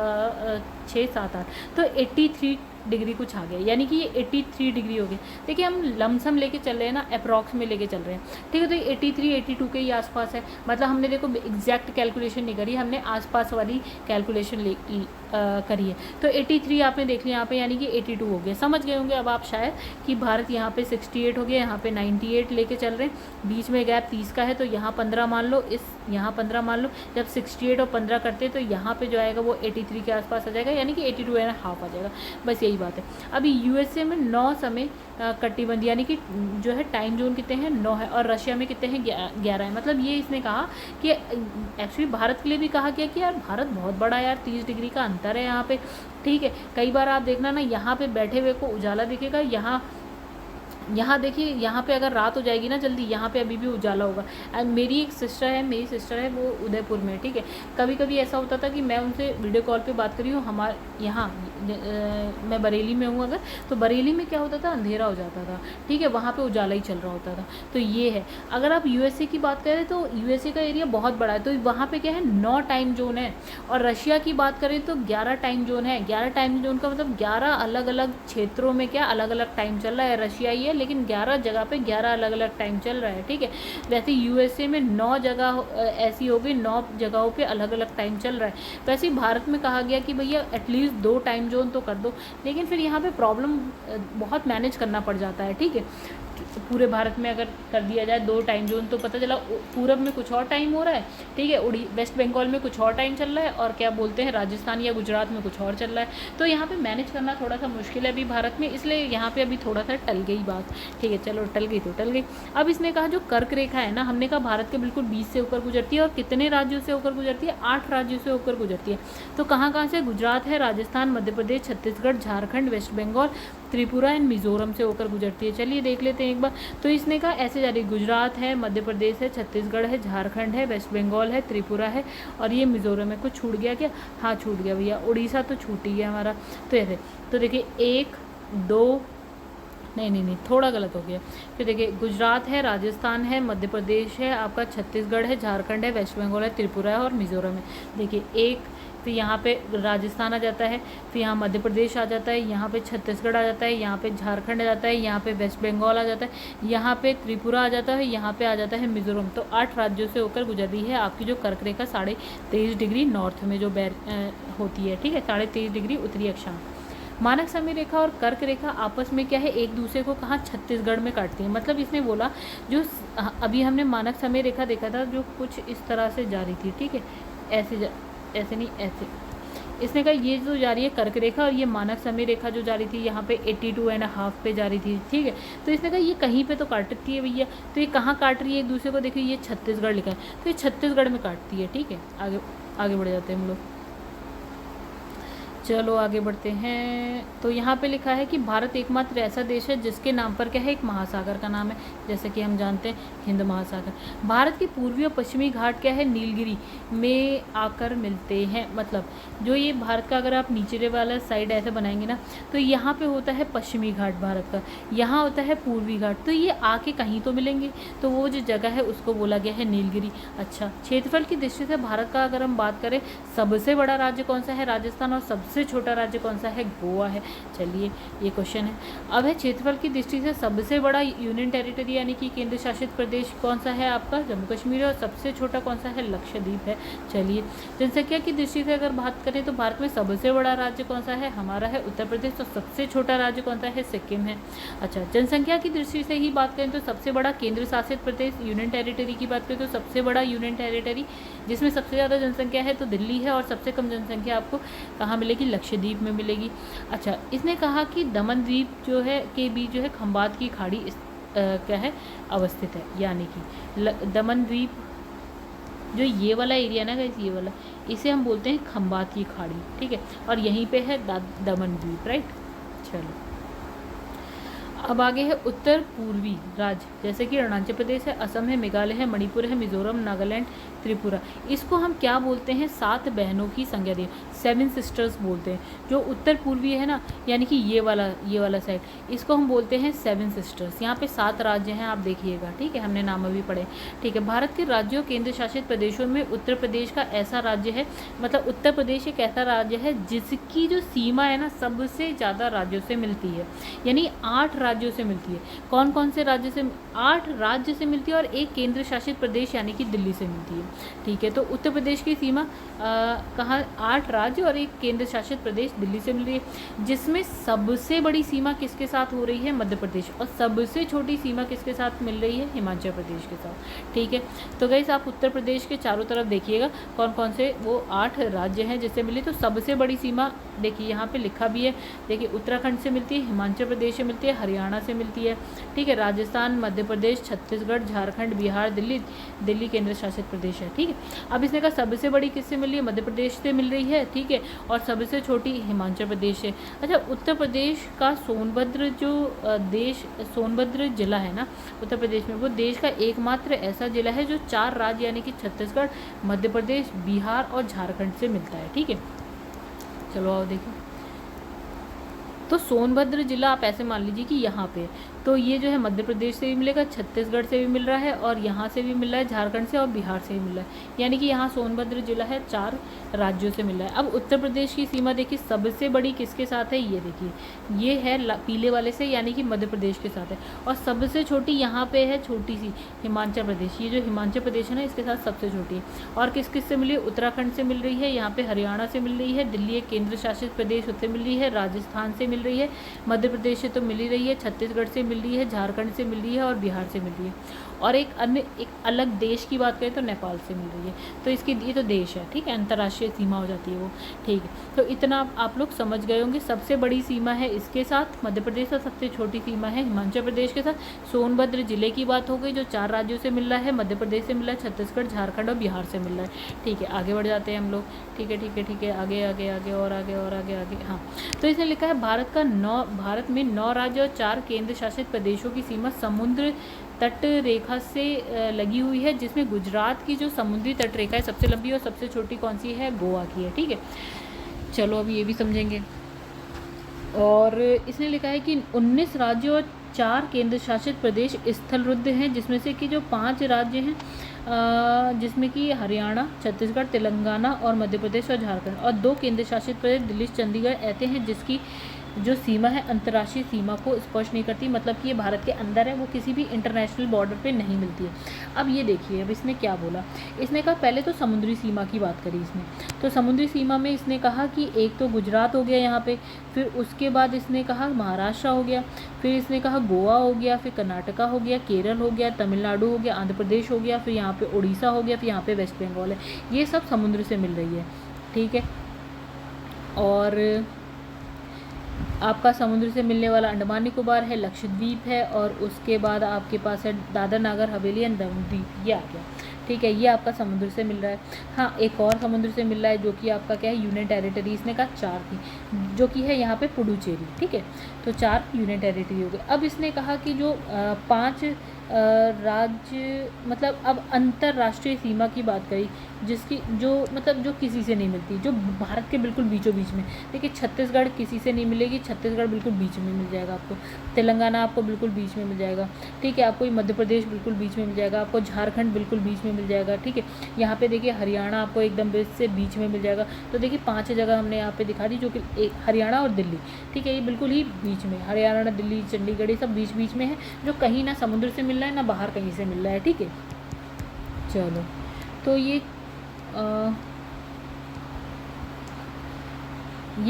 6 7 8, तो 83 डिग्री कुछ आ गया, यानी कि ये 83 डिग्री हो गई। देखिए हम लमसम लेके चल रहे हैं ना, अप्रॉक्स में लेके चल रहे हैं, ठीक है। तो ये 83 82 के ही आसपास है, मतलब हमने देखो एग्जैक्ट कैलकुलेशन नहीं करी, हमने आसपास वाली कैलकुलेशन करी है। तो 83 आपने देख लिया यहाँ पे, यानी कि 82 हो गया। समझ गए होंगे अब आप शायद कि भारत यहाँ पे 68 हो गया, यहाँ पे 98 लेके चल रहे हैं, बीच में गैप 30 का है, तो यहाँ 15 मान लो, यहाँ 15 मान लो। जब 68 और 15 करते तो यहाँ पे जो आएगा वो 83 के आसपास आ जाएगा, यानी कि 82.5 आ जाएगा। बस यही बात है। अभी यूएसए में 9 समय कटिबंध, यानी कि जो है टाइम जोन कितने हैं 9 है, और रशिया में कितने हैं 11 है। मतलब ये इसने कहा कि एक्चुअली भारत के लिए भी कहा गया कि यार भारत बहुत बड़ा, यार 30 डिग्री का अंतर है यहाँ पे, ठीक है। कई बार आप देखना ना, यहाँ पे बैठे हुए को उजाला दिखेगा, यहाँ देखिए, यहाँ पे अगर रात हो जाएगी ना जल्दी, यहाँ पे अभी भी उजाला होगा। मेरी मेरी सिस्टर है वो उदयपुर में, ठीक है। कभी कभी ऐसा होता था कि मैं उनसे वीडियो कॉल पे बात करी हूँ, हमारे यहाँ मैं बरेली में हूँ अगर, तो बरेली में क्या होता था, अंधेरा हो जाता था, ठीक है, वहाँ पे उजाला ही चल रहा होता था। तो ये है। अगर आप यूएसए की बात करें तो यूएसए का एरिया बहुत बड़ा है, तो वहाँ पे क्या है 9 टाइम जोन है, और रशिया की बात करें तो 11 टाइम जोन है। 11 टाइम जोन का मतलब 11 अलग अलग क्षेत्रों में क्या अलग अलग टाइम चल रहा है। रशिया ही है, लेकिन 11 जगह पे 11 अलग अलग टाइम चल रहा है, ठीक है। वैसे यूएसए में 9 जगह ऐसी हो गई, 9 जगहों पे अलग अलग टाइम चल रहा है। वैसे ही भारत में कहा गया कि भैया एटलीस्ट 2 टाइम जोन तो कर दो, लेकिन फिर यहाँ पे प्रॉब्लम बहुत मैनेज करना पड़ जाता है, ठीक है। पूरे भारत में अगर कर दिया जाए 2 टाइम जोन, तो पता चला पूरब में कुछ और टाइम हो रहा है, ठीक है, वेस्ट बंगाल में कुछ और टाइम चल रहा है, और क्या बोलते हैं राजस्थान या गुजरात में कुछ और चल रहा है। तो यहाँ पे मैनेज करना थोड़ा सा मुश्किल है अभी भारत में, इसलिए यहाँ पे अभी थोड़ा सा टल गई बात, ठीक है। चलो टल गई तो टल गई। अब इसने कहा जो कर्क रेखा है ना, हमने कहा भारत के बिल्कुल बीच से होकर गुजरती है, और कितने राज्यों से होकर गुजरती है, 8 राज्यों से होकर गुजरती है। तो कहाँ कहाँ से, गुजरात है, राजस्थान, मध्य प्रदेश, छत्तीसगढ़, झारखंड, वेस्ट बंगाल, त्रिपुरा एंड मिजोरम से होकर गुजरती है। चलिए देख लेते हैं एक बार। तो इसने कहा ऐसे जा रही, गुजरात है, मध्य प्रदेश है, छत्तीसगढ़ है, झारखंड है, वेस्ट बंगाल है, त्रिपुरा है, और ये मिजोरम है। कुछ छूट गया क्या? हाँ छूट गया भैया, उड़ीसा तो छूट ही गया हमारा। तो ऐसे, तो देखिए 1 2 नहीं थोड़ा गलत हो गया। फिर देखिए गुजरात है, राजस्थान है, मध्य प्रदेश है, आपका छत्तीसगढ़ है, झारखंड है, वेस्ट बंगाल है, त्रिपुरा है और मिजोरम है। देखिए 1, फिर यहाँ पे राजस्थान आ जाता है, फिर यहाँ मध्य प्रदेश आ जाता है, यहाँ पे छत्तीसगढ़ आ जाता है, यहाँ पे झारखंड आ जाता है, यहाँ पे वेस्ट बंगाल आ जाता है, यहाँ पे त्रिपुरा आ जाता है, यहाँ पे आ जाता है मिजोरम। तो 8 राज्यों से होकर गुजर रही है आपकी जो कर्क रेखा 23.5 डिग्री नॉर्थ में जो होती है, ठीक है, 23.5 डिग्री उत्तरी अक्षांश। मानक समय रेखा और कर्क रेखा आपस में क्या है, एक दूसरे को कहाँ, छत्तीसगढ़ में काटती है। मतलब इसने बोला जो अभी हमने मानक समय रेखा देखा था जो कुछ इस तरह से जा रही थी, ठीक है, ऐसे नहीं ऐसे। इसने कहा ये जो जा रही है कर्क रेखा, और ये मानक समय रेखा जो जा रही थी यहाँ पे 82.5 पे जा रही थी, ठीक है। तो इसने कहा ये कहीं पे तो काटती है भैया, तो ये कहाँ काट रही है एक दूसरे को, देखिए ये छत्तीसगढ़ लिखा है, तो ये छत्तीसगढ़ में काटती है, ठीक है। आगे बढ़ जाते हैं हम लोग, चलो आगे बढ़ते हैं। तो यहाँ पे लिखा है कि भारत एकमात्र ऐसा देश है जिसके नाम पर क्या है, एक महासागर का नाम है, जैसे कि हम जानते हैं हिंद महासागर। भारत के पूर्वी और पश्चिमी घाट क्या है, नीलगिरी में आकर मिलते हैं। मतलब जो ये भारत का अगर आप नीचे वाला साइड ऐसे बनाएंगे ना, तो यहाँ पे होता है पश्चिमी घाट भारत का, यहाँ होता है पूर्वी घाट, तो ये आके कहीं तो मिलेंगे, तो वो जो जगह है उसको बोला गया है नीलगिरी। अच्छा, क्षेत्रफल की दृष्टि से भारत का अगर हम बात करें, सबसे बड़ा राज्य कौन सा है, राजस्थान, और सबसे छोटा राज्य कौन सा है, गोवा है। चलिए ये क्वेश्चन है। अब है क्षेत्रफल की दृष्टि से सबसे बड़ा यूनियन टेरिटरी यानी कि केंद्र शासित प्रदेश कौन सा है, आपका जम्मू कश्मीर, और सबसे छोटा कौन सा है, लक्षद्वीप है। चलिए जनसंख्या की दृष्टि से अगर बात करें तो भारत में सबसे बड़ा राज्य कौन सा है, हमारा है उत्तर प्रदेश, तो सबसे छोटा राज्य कौन सा है, सिक्किम है। अच्छा, जनसंख्या की दृष्टि से ही बात करें तो सबसे बड़ा केंद्र शासित प्रदेश यूनियन टेरिटरी की बात करें तो सबसे बड़ा यूनियन टेरिटरी जिसमें सबसे ज़्यादा जनसंख्या है तो दिल्ली है, और सबसे कम जनसंख्या आपको कहाँ मिलेगी, लक्षद्वीप में मिलेगी। अच्छा, इसने कहा कि दमन द्वीप जो है के बीच जो है खंबात की खाड़ी क्या है, अवस्थित है। यानी कि दमन द्वीप, जो ये वाला एरिया ना गाइस, ये वाला, इसे हम बोलते हैं खंबात की खाड़ी, ठीक है, और यहीं पे है दमन द्वीप, राइट। चलो अब आगे है उत्तर पूर्वी राज्य, जैसे कि अरुणाचल प्रदेश है, असम है, मेघालय है, मणिपुर है, मिजोरम, नागालैंड, त्रिपुरा। इसको हम क्या बोलते हैं, 7 बहनों की संज्ञा दे, 7 सिस्टर्स बोलते हैं। जो उत्तर पूर्वी है ना, यानी कि ये वाला साइड, इसको हम बोलते हैं 7 सिस्टर्स। यहाँ पे 7 राज्य हैं, आप देखिएगा, ठीक है, हमने नाम अभी पढ़े, ठीक है। भारत के राज्यों केंद्र शासित प्रदेशों में उत्तर प्रदेश का ऐसा राज्य है, मतलब उत्तर प्रदेश एक ऐसा राज्य है जिसकी जो सीमा है ना, सबसे ज़्यादा राज्यों से मिलती है, यानी 8 राज्यों से मिलती है। कौन कौन से राज्य से? 8 राज्य से मिलती है और एक केंद्र शासित प्रदेश यानी कि दिल्ली से मिलती है, ठीक है। तो उत्तर प्रदेश की सीमा कहाँ? 8 राज्य और एक केंद्र शासित प्रदेश दिल्ली से मिल रही है, जिसमें सबसे बड़ी सीमा किसके साथ हो रही है? मध्य प्रदेश। और सबसे छोटी सीमा किसके साथ मिल रही है? हिमाचल प्रदेश के साथ, ठीक है। तो गाइस आप उत्तर प्रदेश के चारों तरफ देखिएगा कौन कौन से वो 8 राज्य हैं जिससे मिली। तो सबसे बड़ी सीमा देखिए यहाँ पे लिखा भी है, देखिए उत्तराखंड से मिलती है, हिमाचल प्रदेश से मिलती है, हरियाणा से मिलती है, ठीक है, राजस्थान, मध्य प्रदेश, छत्तीसगढ़, झारखंड, बिहार, दिल्ली केंद्र शासित प्रदेश है, ठीक है। अब इसने कहा सबसे बड़ी किससे मिल रही है? मध्य प्रदेश से मिल रही है, ठीक है, और सबसे छोटी हिमाचल प्रदेश से। अच्छा, उत्तर प्रदेश का सोनभद्र जो सोनभद्र जिला है ना उत्तर प्रदेश में, वो देश का एकमात्र ऐसा जिला है जो 4 राज्य यानी कि छत्तीसगढ़, मध्य प्रदेश, बिहार और झारखंड से मिलता है, ठीक है। चलो आओ देखो, तो सोनभद्र जिला आप ऐसे मान लीजिए कि यहाँ पे, तो ये जो है मध्य प्रदेश से भी मिलेगा, छत्तीसगढ़ से भी मिल रहा है और यहाँ से भी मिल रहा है, झारखंड से और बिहार से भी मिल रहा है, यानी कि यहाँ सोनभद्र जिला है 4 राज्यों से मिल रहा है। अब उत्तर प्रदेश की सीमा देखिए सबसे बड़ी किसके साथ है? ये देखिए, ये है पीले वाले से, यानी कि मध्य प्रदेश के साथ है, और सबसे छोटी यहाँ पे है छोटी सी हिमाचल प्रदेश। ये जो हिमाचल प्रदेश है ना, इसके साथ सबसे छोटी है। और किस किस से मिली है? उत्तराखंड से मिल रही है, यहाँ पे हरियाणा से मिल रही है, दिल्ली एक केंद्र शासित प्रदेश उससे मिल रही है, राजस्थान से मिल रही है, मध्य प्रदेश से तो मिल ही रही है, छत्तीसगढ़ से मिल रही है, झारखंड से मिल रही है और बिहार से मिल रही है। और एक अलग देश की बात करें तो नेपाल से मिल रही है। तो इसकी ये तो देश है, ठीक है, अंतर्राष्ट्रीय सीमा हो जाती है वो, ठीक है। तो इतना आप लोग समझ गए होंगे। सबसे बड़ी सीमा है इसके साथ मध्य प्रदेश और सबसे छोटी सीमा है हिमाचल प्रदेश के साथ। सोनभद्र जिले की बात हो गई जो 4 राज्यों से मिल रहा है, मध्य प्रदेश से मिल रहा है, छत्तीसगढ़, झारखंड और बिहार से मिल रहा है, ठीक है। आगे बढ़ जाते हैं हम लोग, ठीक है ठीक है ठीक है, आगे आगे आगे और आगे और आगे आगे। हाँ, तो इसने लिखा है भारत में 9 राज्य और 4 केंद्र शासित प्रदेशों की सीमा समुद्र तट रेखा से लगी हुई है, जिसमें गुजरात की जो समुद्री तट रेखा है सबसे लंबी और सबसे छोटी कौन सी है? गोवा की है, ठीक है। चलो अभी ये भी समझेंगे। और इसने लिखा है कि 19 राज्यों और 4 केंद्र शासित प्रदेश स्थलरुद्ध हैं, जिसमें से कि जो 5 राज्य हैं जिसमें कि हरियाणा, छत्तीसगढ़, तेलंगाना और मध्य प्रदेश और झारखंड, और 2 केंद्र शासित प्रदेश दिल्ली, चंडीगढ़ ऐसे हैं जिसकी जो सीमा है अंतर्राष्ट्रीय सीमा को स्पर्श नहीं करती, मतलब कि ये भारत के अंदर है, वो किसी भी इंटरनेशनल बॉर्डर पे नहीं मिलती है। अब ये देखिए, अब इसने क्या बोला, इसने कहा पहले तो समुद्री सीमा की बात करी इसने। तो समुद्री सीमा में इसने कहा कि एक तो गुजरात हो गया यहाँ पे, फिर उसके बाद इसने कहा महाराष्ट्र हो गया, फिर इसने कहा गोवा हो गया, फिर कर्नाटका हो गया, केरल हो गया, तमिलनाडु हो गया, आंध्र प्रदेश हो गया, फिर यहाँ पे उड़ीसा हो गया, फिर यहाँ पे वेस्ट बंगाल है। ये सब समुद्र से मिल रही है, ठीक है। और आपका समुद्र से मिलने वाला अंडमान निकोबार है, लक्षद्वीप है, और उसके बाद आपके पास है दादर नागर हवेली एंड दमन द्वीप, ये आ गया, ठीक है। ये आपका समुद्र से मिल रहा है। हाँ, एक और समुद्र से मिल रहा है जो कि आपका क्या है? Union territory. इसने कहा 4 थी, जो कि है यहाँ पे पुडुचेरी, ठीक है। तो 4 यूनियन टेरिटरी हो गए। अब इसने कहा कि जो 5 राज्य, मतलब अब अंतर्राष्ट्रीय सीमा की बात करी, जिसकी जो मतलब जो किसी से नहीं मिलती, जो भारत के बिल्कुल बीचों बीच में। देखिए छत्तीसगढ़ किसी से नहीं मिलेगी, छत्तीसगढ़ बिल्कुल बीच में मिल जाएगा आपको, तेलंगाना आपको बिल्कुल बीच में मिल जाएगा, ठीक है। आपको ये मध्य प्रदेश बिल्कुल बीच में मिल जाएगा, आपको झारखंड बिल्कुल बीच में मिल जाएगा, ठीक है। यहाँ पे देखिए हरियाणा आपको एकदम से बीच में मिल जाएगा। तो देखिए 5 जगह हमने यहाँ पे दिखा दी, जो कि एक हरियाणा और दिल्ली, ठीक है, ये बिल्कुल ही बीच में, हरियाणा, दिल्ली, चंडीगढ़, ये सब बीच बीच में है, जो कहीं ना समुद्र से मिल रहा है ना बाहर कहीं से मिल रहा है, ठीक है। चलो, तो ये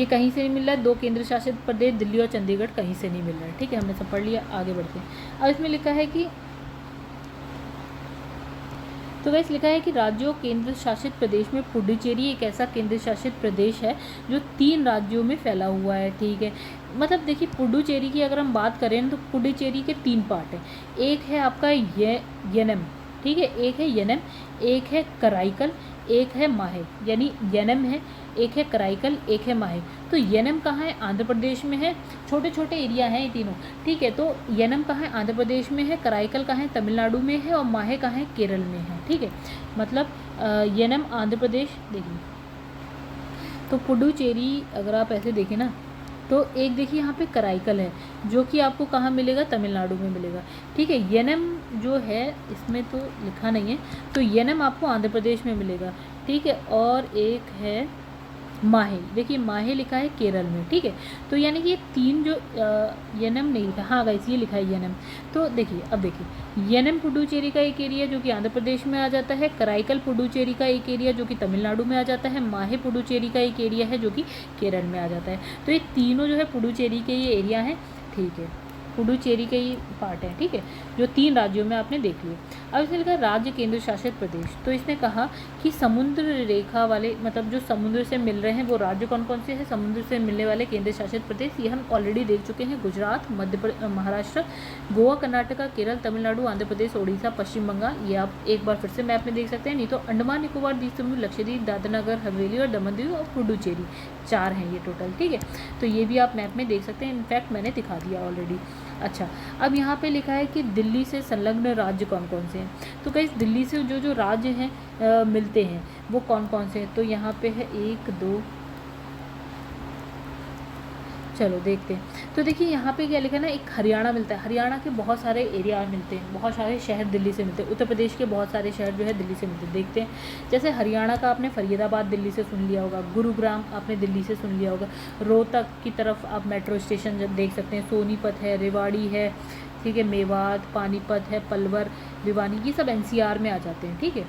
कहीं से नहीं मिल रहा है। 2 केंद्र शासित प्रदेश दिल्ली और चंडीगढ़ कहीं से नहीं मिल रहा है, ठीक है। हमने सब पढ़ लिया, आगे बढ़ते हैं। अब इसमें लिखा है कि तो गाइस लिखा है कि राज्यों केंद्र शासित प्रदेश में पुडुचेरी एक ऐसा केंद्र शासित प्रदेश है जो 3 राज्यों में फैला हुआ है, ठीक है। मतलब देखिए पुडुचेरी की अगर हम बात करें ना, तो पुडुचेरी के 3 पार्ट हैं। एक है आपका ये यनम, ठीक है, एक है यनम, एक है कराईकल, एक है माहे, यानी यनम है, एक है कराईकल, एक है माहे। तो यनम कहाँ है? आंध्र प्रदेश में है। छोटे छोटे एरिया हैं ये तीनों, ठीक है। तो यनम कहाँ है? आंध्र प्रदेश में है। कराईकल कहाँ है? तमिलनाडु में है। और माहे कहाँ है? केरल में है, ठीक है। मतलब यनम आंध्र प्रदेश, देखिए तो पुडुचेरी अगर आप ऐसे देखें ना, तो एक देखिए यहाँ पे कराईकल है, जो कि आपको कहाँ मिलेगा? तमिलनाडु में मिलेगा, ठीक है। यनम जो है इसमें तो लिखा नहीं है, तो यनम आपको आंध्र प्रदेश में मिलेगा, ठीक है। और एक है माहे, देखिए माहे लिखा है केरल में, ठीक है। तो यानी कि ये 3 जो यनम नहीं लिखा, हाँ गाइस ये लिखा है यनम। तो देखिए अब देखिए यनम पुडुचेरी का एक एरिया जो कि आंध्र प्रदेश में आ जाता है, कराईकल पुडुचेरी का एक एरिया जो कि तमिलनाडु में आ जाता है, माहे पुडुचेरी का एक एरिया है जो कि केरल में आ जाता है। तो ये तीनों जो है पुडुचेरी के ये एरिया हैं, ठीक है, पुडुचेरी के ही पार्ट है, ठीक है, जो 3 राज्यों में आपने देख लिया। अब इसने लिखा राज्य केंद्र शासित प्रदेश, तो इसने कहा कि समुद्र रेखा वाले, मतलब जो समुद्र से मिल रहे हैं वो राज्य कौन कौन से हैं? समुद्र से मिलने वाले केंद्र शासित प्रदेश ये हम ऑलरेडी देख चुके हैं। गुजरात, महाराष्ट्र, गोवा, कर्नाटका, केरल, तमिलनाडु, आंध्र प्रदेश, ओडिशा, पश्चिम बंगाल। ये आप एक बार फिर से मैप में देख सकते हैं। नहीं तो अंडमान निकोबार द्वीप समूह, लक्षद्वीप, दादरा नगर हवेली और दमन दीव और पुडुचेरी, 4 हैं ये टोटल, ठीक है। तो ये भी आप मैप में देख सकते हैं, इनफैक्ट मैंने दिखा दिया ऑलरेडी। अच्छा, अब यहाँ पे लिखा है कि दिल्ली से संलग्न राज्य कौन कौन से हैं। तो गाइस दिल्ली से जो जो राज्य हैं मिलते हैं वो कौन कौन से हैं? तो यहाँ पे है 1 2, चलो देखते हैं। तो देखिए यहाँ पे क्या लिखा है ना, एक हरियाणा मिलता है। हरियाणा के बहुत सारे एरिया मिलते हैं, बहुत सारे शहर दिल्ली से मिलते हैं। उत्तर प्रदेश के बहुत सारे शहर जो है दिल्ली से मिलते हैं। देखते हैं, जैसे हरियाणा का आपने फरीदाबाद दिल्ली से सुन लिया होगा, गुरुग्राम आपने दिल्ली से सुन लिया होगा, रोहतक की तरफ आप मेट्रो स्टेशन देख सकते हैं, सोनीपत है, रेवाड़ी है, ठीक है, मेवात, पानीपत है, पलवर, भिवानी, ये सब NCR में आ जाते हैं, ठीक है,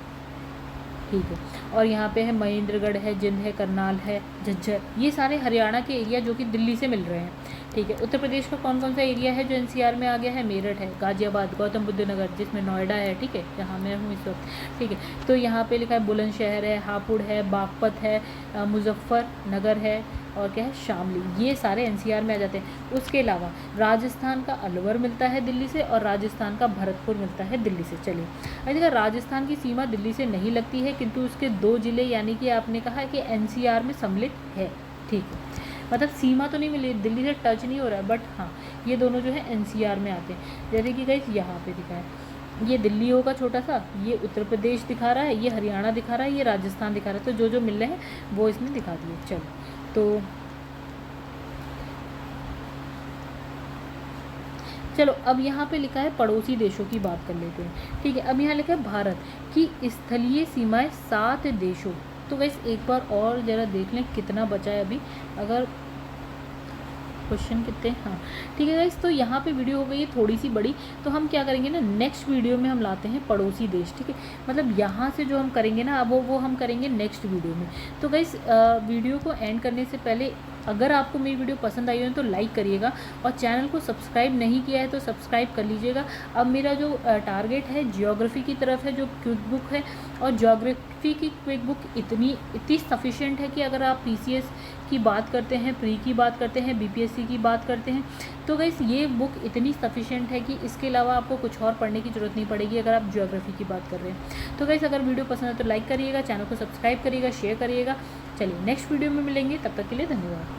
ठीक है। और यहाँ पे है महेंद्रगढ़ है, जिंद है, करनाल है, झज्जर, ये सारे हरियाणा के एरिया जो कि दिल्ली से मिल रहे हैं, ठीक है। उत्तर प्रदेश का कौन कौन सा एरिया है जो NCR में आ गया है? मेरठ है, गाजियाबाद, गौतम बुद्ध नगर जिसमें नोएडा है, ठीक है, जहाँ मैं हूँ इस वक्त, ठीक है। तो यहाँ पे लिखा है बुलंदशहर है, हापुड़ है, बागपत है, मुजफ्फरनगर है, और क्या है? शामली, ये सारे NCR में आ जाते हैं। उसके अलावा राजस्थान का अलवर मिलता है दिल्ली से, और राजस्थान का भरतपुर मिलता है दिल्ली से। चलिए, अब देखिए राजस्थान की सीमा दिल्ली से नहीं लगती है, किंतु उसके 2 जिले यानी कि आपने कहा कि NCR में सम्मिलित है, ठीक है। मतलब सीमा तो नहीं मिली, दिल्ली से टच नहीं हो रहा है, बट हाँ ये दोनों जो है NCR में आते हैं। जैसे कि गाइस यहाँ पे दिखा है, ये दिल्ली होगा छोटा सा, ये उत्तर प्रदेश दिखा रहा है, ये हरियाणा दिखा रहा है, ये राजस्थान दिखा रहा है। तो जो जो मिल रहे हैं वो इसने दिखा दिए। चलो, तो चलो अब यहाँ पे लिखा है पड़ोसी देशों की बात कर लेते हैं, ठीक है। अब यहाँ लिखा है भारत की स्थलीय सीमाएं 7 देशों। तो वैसे एक बार और ज़रा देख लें कितना बचा है अभी, अगर क्वेश्चन कितने, हाँ ठीक है गाइस। तो यहाँ पे वीडियो हो गई है थोड़ी सी बड़ी, तो हम क्या करेंगे ना, नेक्स्ट वीडियो में हम लाते हैं पड़ोसी देश, ठीक है। मतलब यहाँ से जो हम करेंगे ना, अब वो हम करेंगे नेक्स्ट वीडियो में। तो गाइस वीडियो को एंड करने से पहले अगर आपको मेरी वीडियो पसंद आई हो तो लाइक करिएगा, और चैनल को सब्सक्राइब नहीं किया है तो सब्सक्राइब कर लीजिएगा। अब मेरा जो टारगेट है जियोग्राफी की तरफ है, जो क्विक बुक है, और जियोग्राफी की क्विक बुक इतनी सफिशिएंट है कि अगर आप PCS की बात करते हैं, प्री की बात करते हैं, BPSC की बात करते हैं, तो गाइस ये बुक इतनी सफिशिएंट है कि इसके अलावा आपको कुछ और पढ़ने की ज़रूरत नहीं पड़ेगी अगर आप जियोग्राफी की बात कर रहे हैं। तो गाइस अगर वीडियो पसंद है तो लाइक करिएगा, चैनल को सब्सक्राइब करिएगा, शेयर करिएगा। चलिए नेक्स्ट वीडियो में मिलेंगे, तब तक के लिए धन्यवाद।